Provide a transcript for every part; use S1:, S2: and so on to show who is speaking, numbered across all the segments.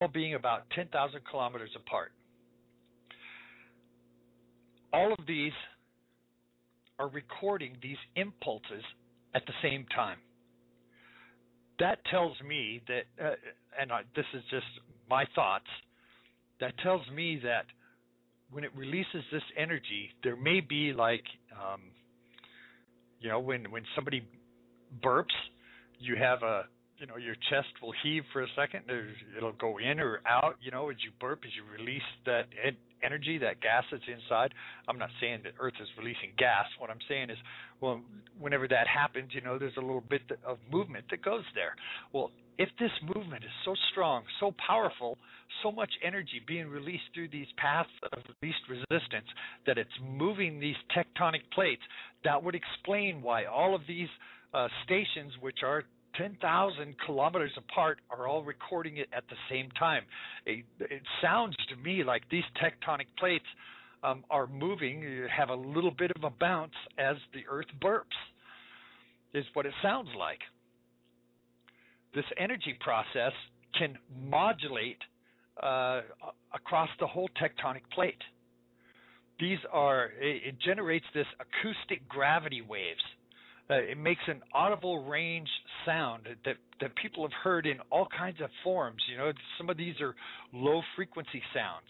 S1: being about 10,000 kilometers apart. All of these are recording these impulses at the same time. That tells me that, this is just my thoughts, that tells me that when it releases this energy, there may be like, when somebody burps, you have your chest will heave for a second. It'll go in or out, as you burp, as you release that energy, that gas that's inside. I'm not saying that Earth is releasing gas. What I'm saying is, well, whenever that happens, there's a little bit of movement that goes there. Well, if this movement is so strong, so powerful, so much energy being released through these paths of least resistance that it's moving these tectonic plates, that would explain why all of these stations, which are 10,000 kilometers apart, are all recording it at the same time. It sounds to me like these tectonic plates are moving, have a little bit of a bounce as the Earth burps, is what it sounds like. This energy process can modulate across the whole tectonic plate. It generates this acoustic gravity waves. It makes an audible range sound that people have heard in all kinds of forms. Some of these are low frequency sounds.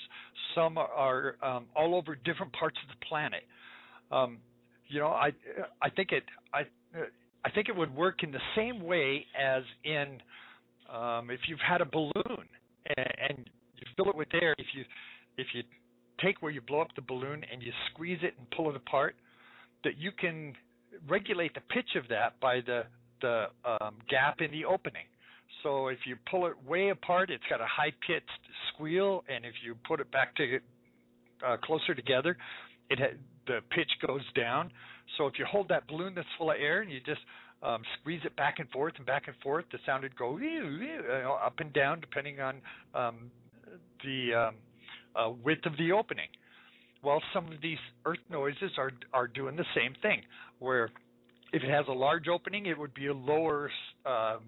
S1: Some are all over different parts of the planet. I think it would work in the same way as in if you've had a balloon and you fill it with air. If you take where you blow up the balloon and you squeeze it and pull it apart, that you can regulate the pitch of that by the gap in the opening. So if you pull it way apart, it's got a high-pitched squeal, and if you put it back to closer together, the pitch goes down. So if you hold that balloon that's full of air and you just squeeze it back and forth, the sound would go up and down depending on the width of the opening. Well, some of these Earth noises are doing the same thing, where if it has a large opening, it would be a lower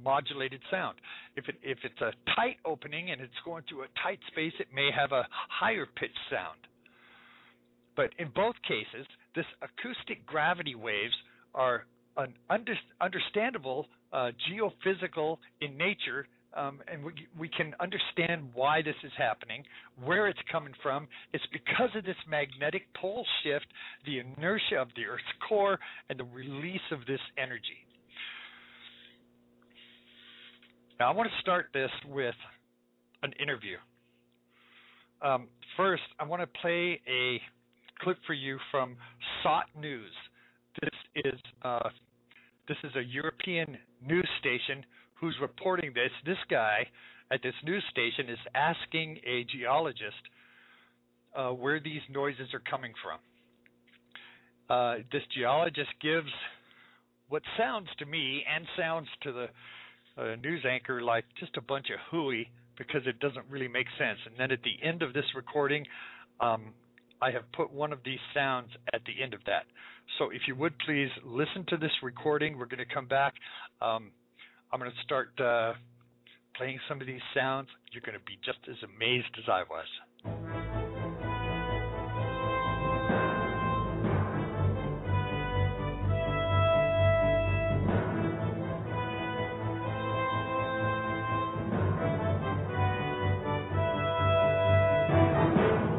S1: modulated sound. If it's a tight opening and it's going through a tight space, it may have a higher pitched sound. But in both cases, this acoustic gravity waves are an understandable geophysical in nature, and we can understand why this is happening, where it's coming from. It's because of this magnetic pole shift, the inertia of the Earth's core, and the release of this energy. Now, I want to start this with an interview. First, I want to play a clip for you from SOT News. This is a European news station who's reporting this. This guy at this news station is asking a geologist where these noises are coming from. This geologist gives what sounds to me and sounds to the news anchor like just a bunch of hooey, because it doesn't really make sense. And then at the end of this recording, I have put one of these sounds at the end of that. So if you would please listen to this recording. We're going to come back. I'm going to start playing some of these sounds. You're going to be just as amazed as I was.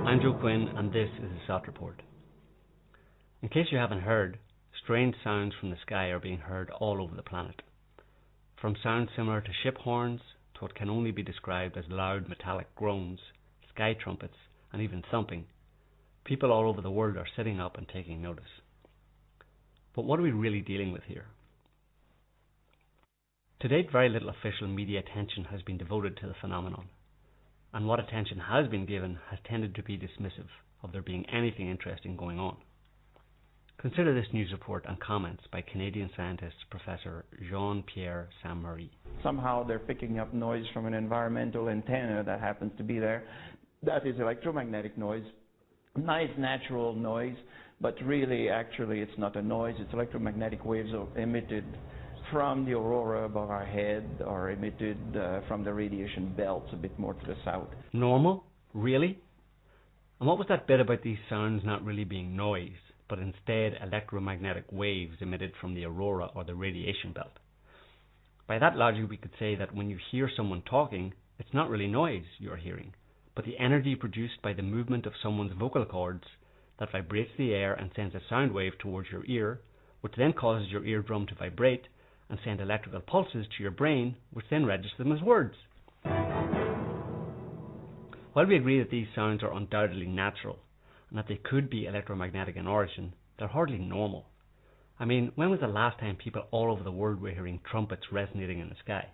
S2: I'm Joe Quinn, and this is the SOT Report. In case you haven't heard, strange sounds from the sky are being heard all over the planet. From sounds similar to ship horns to what can only be described as loud metallic groans, sky trumpets, and even thumping, people all over the world are sitting up and taking notice. But what are we really dealing with here? To date, very little official media attention has been devoted to the phenomenon, and what attention has been given has tended to be dismissive of there being anything interesting going on. Consider this news report and comments by Canadian scientist Professor Jean-Pierre Saint-Marie.
S3: Somehow they're picking up noise from an environmental antenna that happens to be there. That is electromagnetic noise. Nice natural noise, but really, actually, it's not a noise. It's electromagnetic waves emitted from the aurora above our head or emitted from the radiation belts a bit more to the south.
S2: Normal? Really? And what was that bit about these sounds not really being noise, but instead electromagnetic waves emitted from the aurora or the radiation belt? By that logic, we could say that when you hear someone talking, it's not really noise you're hearing, but the energy produced by the movement of someone's vocal cords that vibrates the air and sends a sound wave towards your ear, which then causes your eardrum to vibrate and send electrical pulses to your brain, which then registers them as words. While we agree that these sounds are undoubtedly natural and that they could be electromagnetic in origin, they're hardly normal. I mean, when was the last time people all over the world were hearing trumpets resonating in the sky?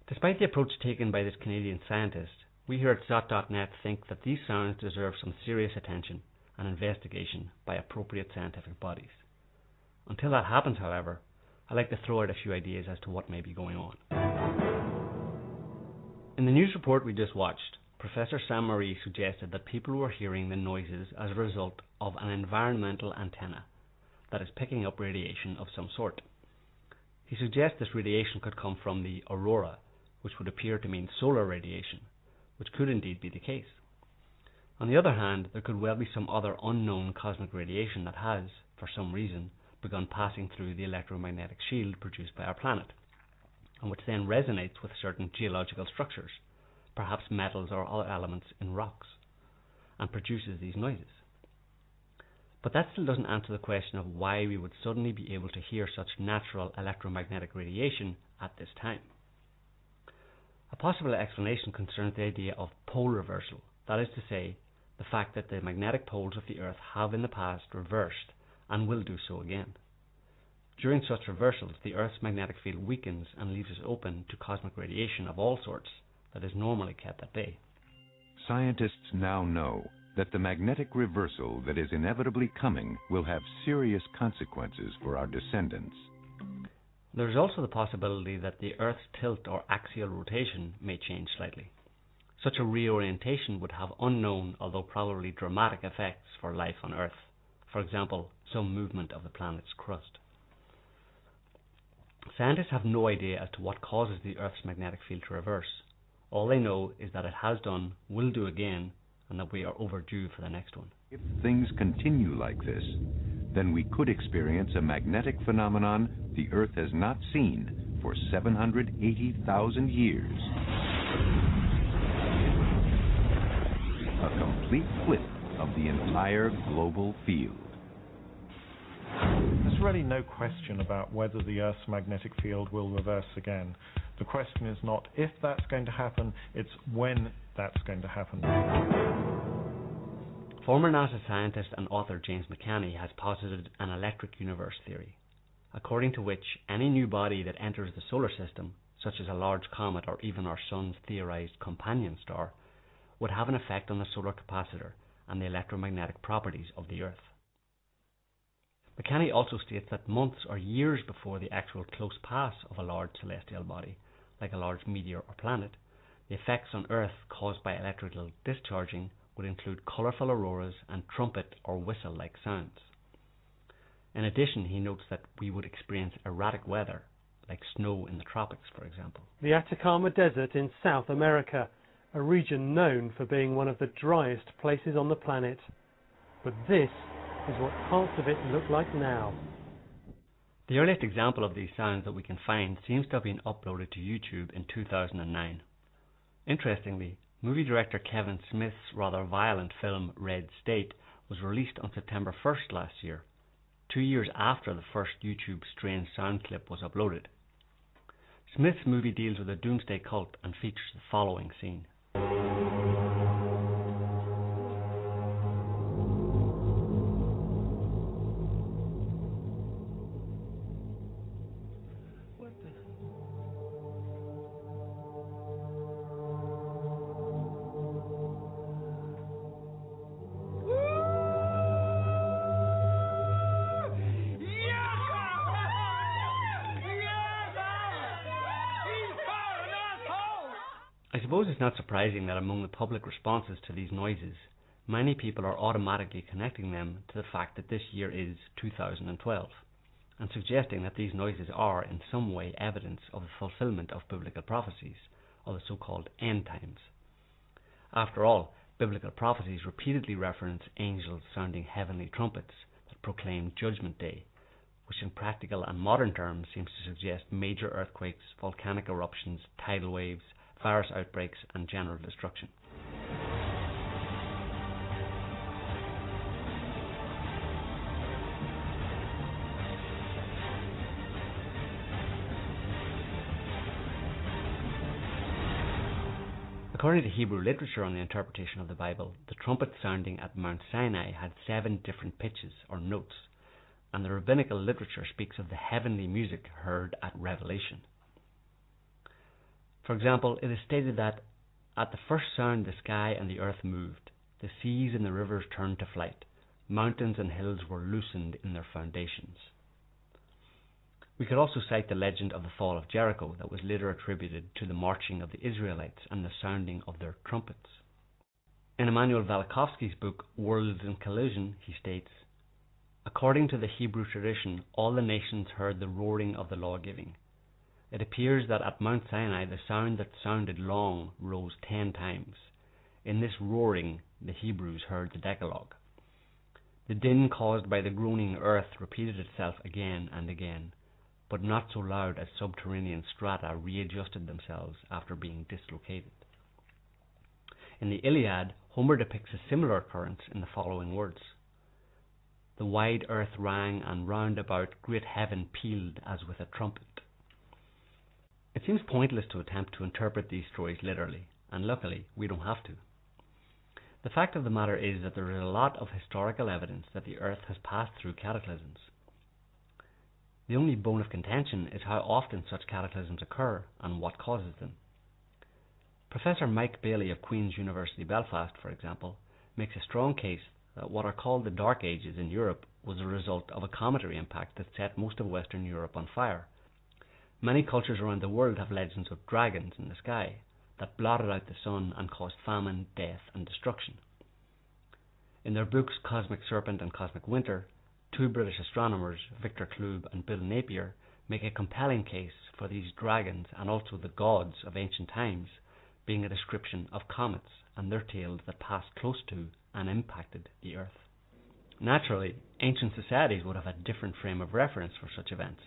S2: Despite the approach taken by this Canadian scientist, we here at Zot.net think that these sounds deserve some serious attention and investigation by appropriate scientific bodies. Until that happens, however, I'd like to throw out a few ideas as to what may be going on. In the news report we just watched, Professor Sam Marie suggested that people were hearing the noises as a result of an environmental antenna that is picking up radiation of some sort. He suggests this radiation could come from the aurora, which would appear to mean solar radiation, which could indeed be the case. On the other hand, there could well be some other unknown cosmic radiation that has, for some reason, begun passing through the electromagnetic shield produced by our planet, and which then resonates with certain geological structures, perhaps metals or other elements in rocks, and produces these noises. But that still doesn't answer the question of why we would suddenly be able to hear such natural electromagnetic radiation at this time. A possible explanation concerns the idea of pole reversal, that is to say, the fact that the magnetic poles of the Earth have in the past reversed and will do so again. During such reversals, the Earth's magnetic field weakens and leaves us open to cosmic radiation of all sorts that is normally kept at bay.
S4: Scientists now know that the magnetic reversal that is inevitably coming will have serious consequences for our descendants.
S2: There is also the possibility that the Earth's tilt or axial rotation may change slightly. Such a reorientation would have unknown, although probably dramatic effects for life on Earth. For example, some movement of the planet's crust. Scientists have no idea as to what causes the Earth's magnetic field to reverse. All they know is that it has done, will do again, and that we are overdue for the next one.
S4: If things continue like this, then we could experience a magnetic phenomenon the Earth has not seen for 780,000 years. A complete flip of the entire global field.
S5: There's really no question about whether the Earth's magnetic field will reverse again. The question is not if that's going to happen, it's when that's going to happen.
S2: Former NASA scientist and author James McCanney has posited an electric universe theory, according to which any new body that enters the solar system, such as a large comet or even our Sun's theorized companion star, would have an effect on the solar capacitor and the electromagnetic properties of the Earth. McCanney also states that months or years before the actual close pass of a large celestial body, like a large meteor or planet, the effects on Earth caused by electrical discharging would include colourful auroras and trumpet or whistle-like sounds. In addition, he notes that we would experience erratic weather, like snow in the tropics, for example.
S6: The Atacama Desert in South America, a region known for being one of the driest places on the planet. But this is what parts of it look like now.
S2: The earliest example of these sounds that we can find seems to have been uploaded to YouTube in 2009. Interestingly, movie director Kevin Smith's rather violent film Red State was released on September 1st last year, 2 years after the first YouTube strange sound clip was uploaded. Smith's movie deals with a doomsday cult and features the following scene. I suppose it's not surprising that among the public responses to these noises, many people are automatically connecting them to the fact that this year is 2012, and suggesting that these noises are in some way evidence of the fulfillment of biblical prophecies, or the so-called end times. After all, biblical prophecies repeatedly reference angels sounding heavenly trumpets that proclaim Judgment Day, which in practical and modern terms seems to suggest major earthquakes, volcanic eruptions, tidal waves, virus outbreaks, and general destruction. According to Hebrew literature on the interpretation of the Bible, the trumpet sounding at Mount Sinai had 7 different pitches or notes, and the rabbinical literature speaks of the heavenly music heard at Revelation. For example, it is stated that at the first sound the sky and the earth moved, the seas and the rivers turned to flight, mountains and hills were loosened in their foundations. We could also cite the legend of the fall of Jericho that was later attributed to the marching of the Israelites and the sounding of their trumpets. In Immanuel Velikovsky's book Worlds in Collision, he states, according to the Hebrew tradition, all the nations heard the roaring of the law-giving. It appears that at Mount Sinai the sound that sounded long rose 10 times. In this roaring, the Hebrews heard the Decalogue. The din caused by the groaning earth repeated itself again and again, but not so loud as subterranean strata readjusted themselves after being dislocated. In the Iliad, Homer depicts a similar occurrence in the following words. The wide earth rang, and round about great heaven pealed as with a trumpet. It seems pointless to attempt to interpret these stories literally, and luckily we don't have to. The fact of the matter is that there is a lot of historical evidence that the earth has passed through cataclysms. The only bone of contention is how often such cataclysms occur and what causes them. Professor Mike Bailey of Queen's University Belfast, for example, makes a strong case that what are called the Dark Ages in Europe was a result of a cometary impact that set most of Western Europe on fire. Many cultures around the world have legends of dragons in the sky that blotted out the sun and caused famine, death, and destruction. In their books Cosmic Serpent and Cosmic Winter, 2 British astronomers, Victor Klube and Bill Napier, make a compelling case for these dragons and also the gods of ancient times being a description of comets and their tails that passed close to and impacted the earth. Naturally, ancient societies would have a different frame of reference for such events,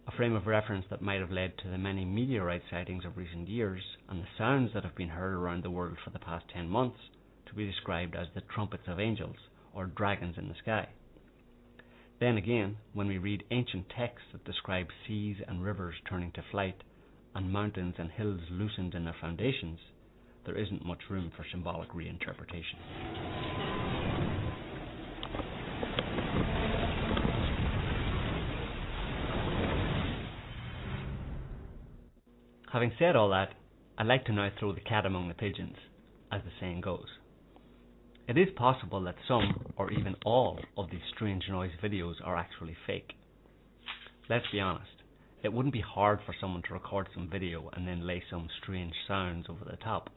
S2: a frame of reference that might have led to the many meteorite sightings of recent years and the sounds that have been heard around the world for the past 10 months to be described as the trumpets of angels or dragons in the sky. Then again, when we read ancient texts that describe seas and rivers turning to flight and mountains and hills loosened in their foundations, there isn't much room for symbolic reinterpretation. Having said all that, I'd like to now throw the cat among the pigeons, as the saying goes. It is possible that some, or even all, of these strange noise videos are actually fake. Let's be honest, it wouldn't be hard for someone to record some video and then lay some strange sounds over the top.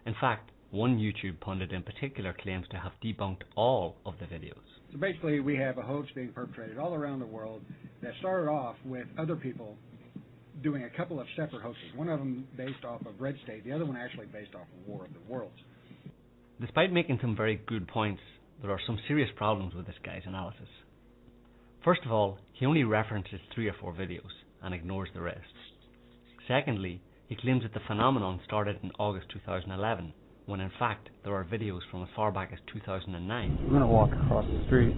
S2: In fact, one YouTube pundit in particular claims to have debunked all of the videos.
S7: So basically we have a hoax being perpetrated all around the world that started off with other people doing a couple of separate hoaxes. One of them based off of Red State, the other one actually based off of War of the Worlds.
S2: Despite making some very good points, there are some serious problems with this guy's analysis. First of all, he only references 3 or 4 videos and ignores the rest. Secondly, he claims that the phenomenon started in August 2011, when in fact there are videos from as far back as 2009.
S3: I'm going to walk across the street.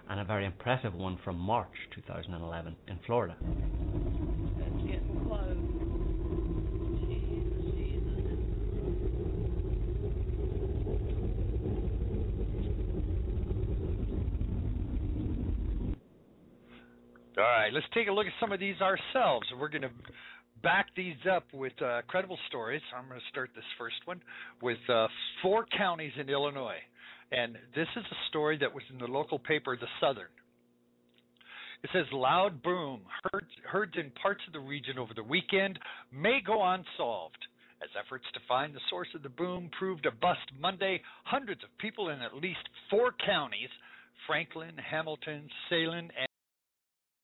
S2: And a very impressive one from March 2011 in Florida.
S8: It's getting close.
S1: All right, let's take a look at some of these ourselves. We're going to back these up with credible stories. I'm going to start this first one with 4 counties in Illinois. And this is a story that was in the local paper, The Southern. It says, loud boom heard in parts of the region over the weekend may go unsolved As efforts to find the source of the boom proved a bust Monday, hundreds of people in at least 4 counties, Franklin, Hamilton, Salem,